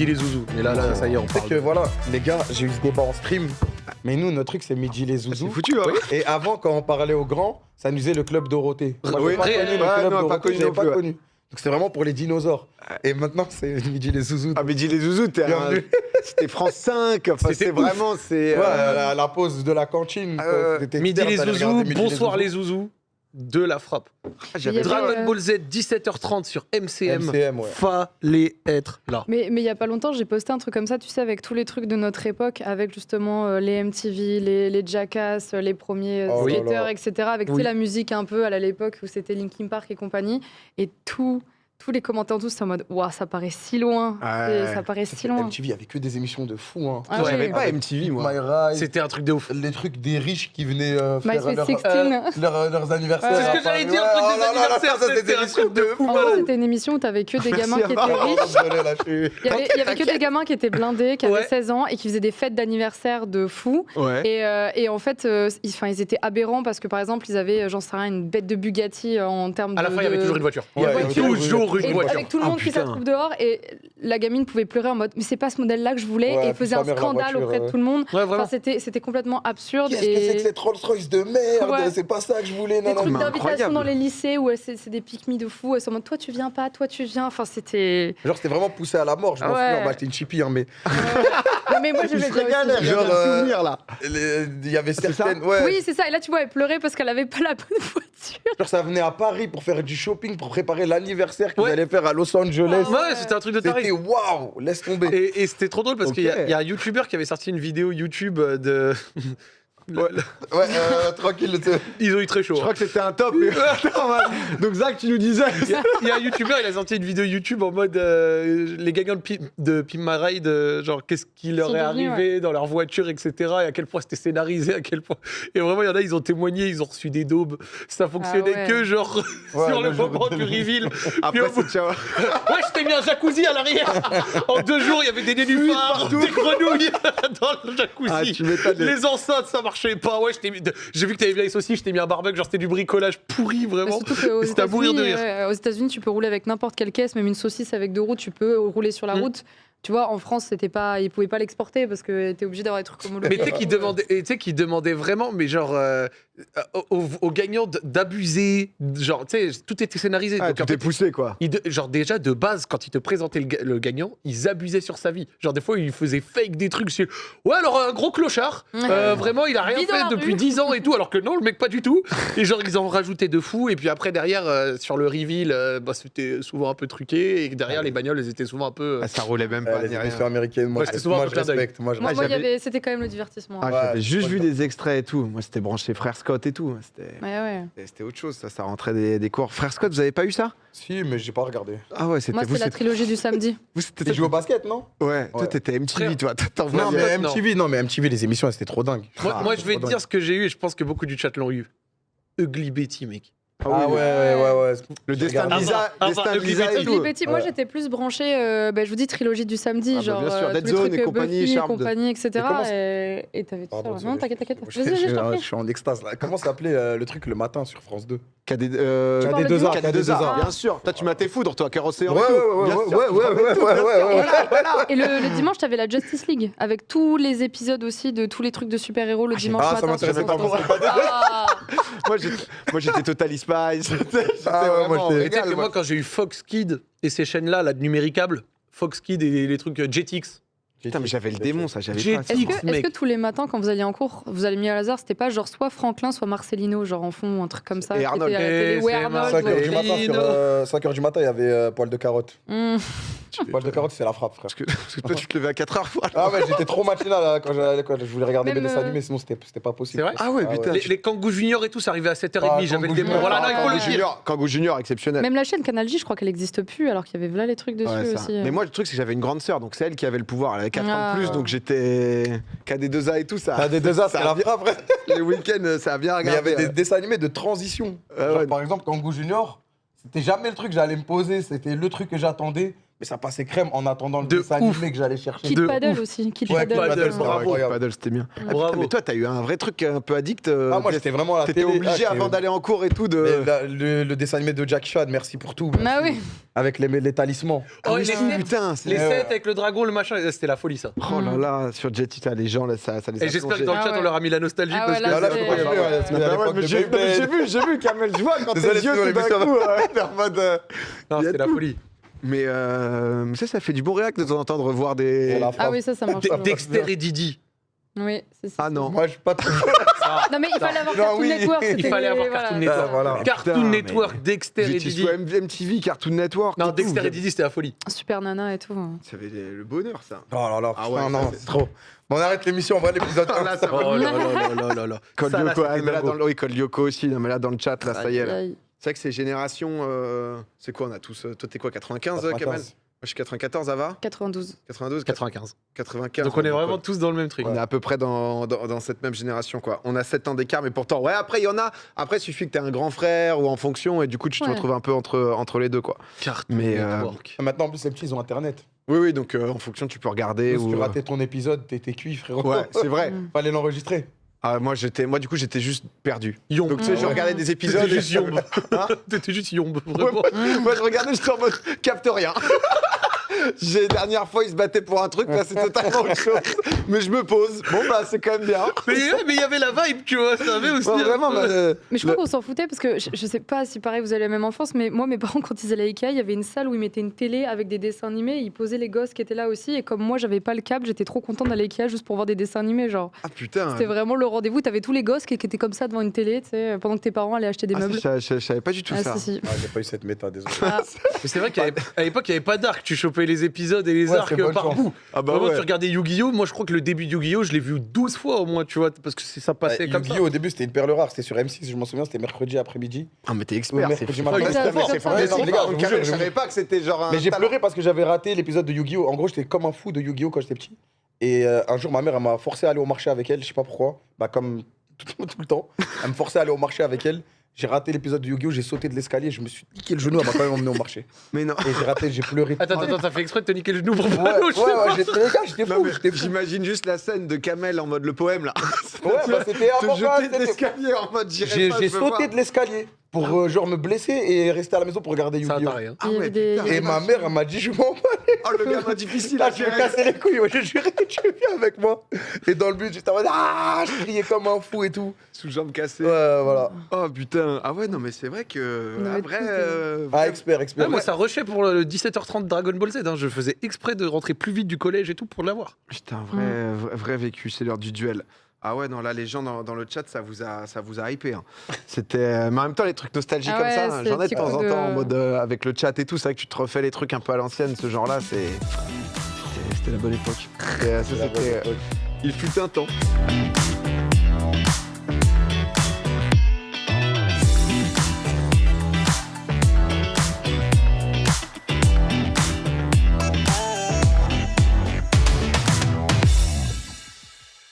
Midi les zouzous. Mais là, ça y est, on Tu sais parle. que voilà, les gars, j'ai eu ce débat en stream. Mais nous, notre truc, c'est Midi les zouzous. C'est foutu, hein. Et avant, quand on parlait aux grands, ça nous disait le club Dorothée. Moi, Oui. j'ai pas connu le Ouais, club non, pas Dorothée, connu j'avais non pas plus, ouais. connu. Donc c'était vraiment pour les dinosaures. Et maintenant, c'est Midi les zouzous. Ah, mais dis les zouzous, Bienvenue. c'était France 5. Enfin, C'était c'est ouf. vraiment. C'est, Ouais, la pause de la cantine. quoi. T'étais Midi externe, les t'allais zouzous, regarder Midi bonsoir les zouzous. De la frappe. j'avais Il y avait, Dragon Ball Z, 17h30 sur MCM. MCM, ouais. Fallait être là. Mais il y a pas longtemps, j'ai posté un truc comme ça, tu sais, avec tous les trucs de notre époque, avec justement les MTV, les Jackass, les premiers Oh là skaters, là. etc. Avec tu sais, la musique un peu à l'époque où c'était Linkin Park et compagnie. Et tous les commentaires, tous, c'est en mode, waouh, ça paraît si loin. Ouais. Ça paraît si loin. MTV, il n'y avait que des émissions de fous. Hein. Ah J'avais ouais. pas MTV, moi. My Ride, C'était un truc de ouf. les trucs des riches qui venaient My faire Sweet leurs, 16. leurs anniversaires. C'est ce que j'allais dire, le truc des anniversaires, ça, c'était c'était des un émissions truc de fou. En gros, c'était une émission où t'avais que des gamins qui étaient riches. Il y avait que des gamins qui étaient blindés, qui avaient Ouais. 16 ans et qui faisaient des fêtes d'anniversaire de fous. Ouais. Et en fait, ils étaient aberrants parce que par exemple, ils avaient, j'en sais rien, une bête de Bugatti en termes de. À la fin, il y avait toujours une voiture. Ouais, Il y avait toujours une Et voiture. avec tout le monde qui putain. se trouve dehors et la gamine pouvait pleurer en mode mais c'est pas ce modèle-là que je voulais Ouais, et faisait puis un sa mère, la scandale voiture, auprès de tout le monde. Ouais, Enfin, vraiment. c'était complètement absurde Qu'est-ce que c'est que et cette Rolls-Royce de merde? Ouais. C'est pas ça que je voulais. des Non, trucs non. d'invitation incroyable. dans les lycées où c'est des pique-me de fous. Elles sont en mode toi tu viens pas, toi tu viens. Enfin c'était. Genre, c'était vraiment poussé à la mort. Je m'en Ouais. souviens. Bah, j'étais une chippie, hein, mais Mais moi je Je vais me régale, dire aussi. Genre, genre, souvenir là. il y avait C'est ça certaines. Ouais. Oui c'est ça. Et là tu vois elle pleurait parce qu'elle avait pas la bonne voiture. Genre, ça venait à Paris pour faire du shopping, pour préparer l'anniversaire qu'ils Ouais. allaient faire à Los Angeles. Ouais, c'était un truc de taré. C'était waouh, laisse tomber. Et c'était trop drôle parce Ok. qu'il y a un YouTuber qui avait sorti une vidéo YouTube de. Ouais, tranquille. Ils ont eu très chaud. Je crois que c'était un top. Attends, donc Zach, tu nous disais. Il y a un YouTuber, il a sorti une vidéo YouTube en mode les gagnants de Pimp My Ride, genre qu'est-ce qui leur Sont est devenus, arrivé dans leur voiture, etc. Et à quel point c'était scénarisé, à quel point. Et vraiment, il y en a, ils ont témoigné, ils ont reçu des daubes. Ça fonctionnait ouais. que genre Ouais, sur le le jour moment de- du reveal. Après, Puis au c'est ciao. Ouais, je t'ai mis un jacuzzi à l'arrière. En 2 jours, il y avait des nénuphars, des grenouilles dans le jacuzzi. Ah, tu m'étonnes. Les enceintes, ça marchait pas. Ouais, j'ai vu que t'avais bien les saucisses, je t'ai mis un barbecue, genre c'était du bricolage pourri, Mais vraiment. surtout qu'aux C'était à mourir de États-Unis, rire. aux États-Unis, tu peux rouler avec n'importe quelle caisse, même une saucisse avec 2 roues, tu peux rouler sur la Mm. route. Tu vois, en France, ils pouvaient pas l'exporter parce que t'es obligé d'avoir des trucs homologués. Mais tu sais qu'ils demandaient vraiment, mais genre, aux gagnants d'abuser. Genre, tu sais, tout était scénarisé. Ah, Donc, en tout est fait, poussé, quoi. genre, déjà, de base, quand ils te présentaient le gagnant, ils abusaient sur sa vie. Genre, des fois, ils faisaient fake des trucs. Ouais, alors, un gros clochard. Vraiment, il a rien Vit dans fait la depuis rue. 10 ans et tout. Alors que non, le mec, pas du tout. Et genre, ils en rajoutaient de fou. Et puis après, derrière, sur le reveal, bah, c'était souvent un peu truqué. Et derrière, les bagnoles, elles étaient souvent un peu. Ah, ça roulait même pas. Les ni rien. émissions américaines, moi, Ouais, c'était souvent un moi peu je clin d'œil. respecte. Moi, je Moi, respecte. c'était quand même le divertissement. Ah, Ouais, j'avais juste moi, vu je- des extraits et tout. Moi, c'était branché Frère Scott et tout. Ouais. C'était autre chose, ça rentrait des cours. Frère Scott, vous avez pas eu ça? Si, mais j'ai pas regardé. Ah ouais, c'était Moi, vous. c'est la trilogie du samedi. Vous, c'était T'es joué au basket, non? Ouais, toi, Ouais. t'étais MTV, Frère. toi. T'en Non, voyais. mais non. MTV, non, mais MTV, les émissions, elles, c'était trop dingue. Moi, je vais trop te dire ce que j'ai eu et je pense que beaucoup du chat l'ont eu. Ugly Betty, mec. Ah oui, ouais. Le destin de Ah, Lisa, bah, destin ah, de bah, Lisa et Ugly tout. Ugly Betty, moi Ouais. j'étais plus branchée, je vous dis trilogie du samedi, Ah bah, genre bien sûr, tous Dead les Zone trucs et compagnie, Buffy et Charmed. compagnie, etc. Mais comment Et t'avais tout Pardon, ça. Non, désolé. t'inquiète. Je Vas-y, je t'en je prie. suis en extase là. Comment s'appelait le truc le matin sur France 2? KD2A, KD2A, KD2A. bien sûr. Toi, tu m'as tes foudres, toi, Cœur Océan. Ouais, et tout. ouais, Bien ouais, sûr, ouais, tu ouais, te rappelles tout, ouais, bien ouais, sûr. ouais, ouais. Voilà. Et le dimanche, t'avais la Justice League avec tous les épisodes aussi de tous les trucs de super-héros le dimanche Ah, matin. ça m'intéressait sur pas France beaucoup. 2. Ah. Moi, j'étais Total Spice. J'étais Ah ouais, moi, vraiment j'étais- Et tu sais que régal, moi, quand j'ai eu Fox Kid et ces chaînes-là, là, de numéricables, Fox Kid et les trucs Jetix. Putain, mais j'avais le démon, ça, j'avais J'ai pas. ça. dit- Est-ce Mec. que tous les matins, quand vous alliez en cours, vous alliez mis à hasard, c'était pas genre soit Franklin, soit Marcelino, genre en fond, un truc comme ça Et qui Arnold. était à la télé. Et Ouais, c'est Arnold. 5h ouais. du matin, Lino. 5h du matin, il y avait Poil de carotte. Mmh. Poil de carotte, c'est la frappe, frère. Parce que toi, tu te levais à 4h. Ah ouais, j'étais trop matinal là, quand je voulais regarder Même, mes dessins animés, sinon c'était pas possible. C'est vrai Ah ouais, Ah putain. ouais. Les Kangoo Junior et tout, ça arrivait à 7h30, Ah, j'avais le Kangoo démon. Junior. Voilà, non, il faut Ah, le dire. Junior, Kangoo Junior, exceptionnel. Même la chaîne Canal J, je crois qu'elle n'existe plus, alors qu'il y avait là les trucs dessus Ouais, ça. aussi. Mais moi, le truc, c'est que j'avais une grande sœur, donc c'est elle qui avait le pouvoir. Elle avait 4 ans Ah. de plus, donc j'étais KD2A et tout ça. T'as des deux as, c'est la frappe, frère. Les week-ends, ça a bien Mais il y regardé. avait des dessins animés de transition. Ah Genre, ouais. par exemple, Kangoo Junior, c'était jamais le truc que j'allais me poser, c'était le truc que j'attendais mais ça passait crème en attendant le De dessin ouf. animé que j'allais chercher. Kid De Paddle ouf. aussi. Kid Ouais, Paddle. Kid Paddle, Ah bravo. ouais, Paddle, c'était bien. Ah, putain, Bravo. mais toi, t'as eu un vrai truc un peu addict. Ah, moi, j'étais vraiment à la T'étais télé. obligé Ah, avant d'aller en cours et tout de. Le dessin animé de Jack Chan, merci pour tout. Ah merci. oui. Avec les talismans. Oh, oui, les c'est- sets, putain, les c'est. Ouais, sets ouais. avec le dragon, le machin, c'était la folie ça. Oh là là, sur Jet It, les gens, là, ça les a Et j'espère que plongés. dans le Ah chat, ouais. on leur a mis la nostalgie Ah parce ouais, que. là, Là, c'est- faut pas jouer, ouais, parce que Ah à bah ouais, l'époque mais de j'ai Beyblade. vu, Kamel, je vois quand Désolé, tes yeux désolé, tout d'un mais ça va. coup, t'es en mode. Non, Il y a c'était la tout. folie. Mais ça fait du bon réac de temps en temps de revoir des. Voilà. Ah oui, ça marche. Dexter et Didi. Oui, c'est ça. Ah non. Moi, je suis pas trop. Non, mais il fallait avoir Non, Cartoon oui. Network. Il fallait avoir Cartoon Network. voilà. Cartoon Putain, Network, mais- Dexter et J'étais Didi. sur MTV, Cartoon Network. Non, tout, Dexter tout. et Didi, c'était la folie. Super Nana et tout. Ça avait le bonheur, ça. Oh là là, Ah putain, ouais, non, ça, c'est trop. Bon, on arrête l'émission, on va à l'épisode Ah, 1. là, ça va. Oh là là là là là. Col Ça, là, Lyoko, c'était mais là, dingo. oui, Col Lyoko aussi, non, mais là dans le chat, là, ça y est. Là. Aïe, aïe. C'est vrai que ces générations, c'est quoi, on a tous. Toi, t'es quoi, 95, Kamel? Moi, je suis 94, ça va 92. 92, 95. 95. Donc on est vraiment tous dans le même truc. On est à peu près dans cette même génération, quoi. On a 7 ans d'écart, mais pourtant, ouais, après, il y en a. Après, il suffit que t'aies un grand frère ou en fonction, et du coup, tu te Ouais. retrouves un peu entre les deux, quoi. Cartoon Mais, Network. Maintenant, en plus, les petits, ils ont Internet. Oui, donc en fonction, tu peux regarder. Si Ou... tu ratais ton épisode, t'étais cuit, frérot. Ouais, c'est vrai. Mm. Fallait l'enregistrer. Ah, moi, du coup, j'étais juste perdu. Yomb. Donc, tu sais, je regardais des épisodes. T'étais juste Yomb. Hein T'étais juste Yomb, vraiment. Moi, je regardais, j'étais en mode capte rien. La dernière fois, ils se battaient pour un truc, là, c'est totalement autre chose. Mais je me pose. Bon, bah, c'est quand même bien. Mais il y avait la vibe, tu vois, ça avait aussi. Ouais, vraiment, bah, Mais je crois qu'on s'en foutait parce que je sais pas si pareil vous avez la même enfance, mais moi mes parents quand ils allaient à Ikea, il y avait une salle où ils mettaient une télé avec des dessins animés, ils posaient les gosses qui étaient là aussi et comme moi j'avais pas le câble, j'étais trop contente d'aller à Ikea juste pour voir des dessins animés genre. Ah putain. C'était vraiment le rendez-vous, t'avais tous les gosses qui étaient comme ça devant une télé, tu sais, pendant que tes parents allaient acheter des Ah, meubles. si, je savais pas du tout Ah, ça. si, si. Ah, j'ai pas eu cette méta, désolé. Ah, Mais c'est vrai qu'à l'époque, il n'y avait pas d'arc. Tu chopais les épisodes et les Ouais, arcs c'est bonne par chance. bout. Ah bah Vraiment, ouais. tu regardais Yu-Gi-Oh! Moi, je crois que le début de Yu-Gi-Oh! Je l'ai vu 12 fois au moins, tu vois, parce que ça passait comme ça. Yu-Gi-Oh! Au début, c'était une perle rare. C'était sur M6, je m'en souviens, c'était mercredi après-midi. Ah, mais t'es Ouais, expert. mercredi C'est matin. fort. Ouais, C'est fort, c'est c'est fort. fort. Mais non, Les gars, je je vous jure, je savais pas que c'était genre un. Mais j'ai talent. pleuré parce que j'avais raté l'épisode de Yu-Gi-Oh! En gros, j'étais comme un fou de Yu-Gi-Oh! Quand j'étais petit. Et un jour, ma mère, elle m'a forcé à aller au marché avec elle, je sais pas pourquoi. Bah, comme tout le temps. Elle me forçait à aller au marché avec elle. J'ai raté l'épisode de Yu-Gi-Oh! J'ai sauté de l'escalier, je me suis niqué le genou, elle m'a quand même emmené au marché. Mais non. Et j'ai raté, j'ai pleuré. Attends, t'as fait exprès de te niquer le genou pour Ouais, pas aller au chemin. j'étais Non, fou, mais j'étais fou. j'imagine juste la scène de Kamel en mode le poème là. Ouais, bah c'était avant Te ça, jeter de c'était- l'escalier en mode j'irai J'ai pas, j'ai je veux sauté voir. de l'escalier pour genre me blesser et rester à la maison pour regarder Ça Yu-Gi-Oh! t'a rien. Ah Il y ouais, avait des- putain. Et ma mère, elle m'a dit, je m'en bats. Oh le gamin difficile Là, à je me gérer. cassais les couilles, ouais, je jurais, tu viens avec moi. Et dans le but, j'étais en mode, ah, je criais comme un fou et tout. Sous jambes cassées. Ouais, voilà. Oh putain. Ah ouais, non mais c'est vrai que. On avait Après. tous des- Ah, expert. Ah, moi, ça rushait pour le 17h30 Dragon Ball Z. Hein. Je faisais exprès de rentrer plus vite du collège et tout pour l'avoir. Putain, vrai vécu, c'est l'heure du duel. Ah ouais, non, là, les gens dans le chat, ça vous a hypé. Hein. C'était. Mais en même temps, les trucs nostalgiques Ah comme ouais, ça, c'est j'en ai de petit temps coup en de- temps en mode avec le chat et tout. C'est vrai que tu te refais les trucs un peu à l'ancienne, ce genre-là, c'était la bonne époque. Et, ça, c'était. Il fut un temps.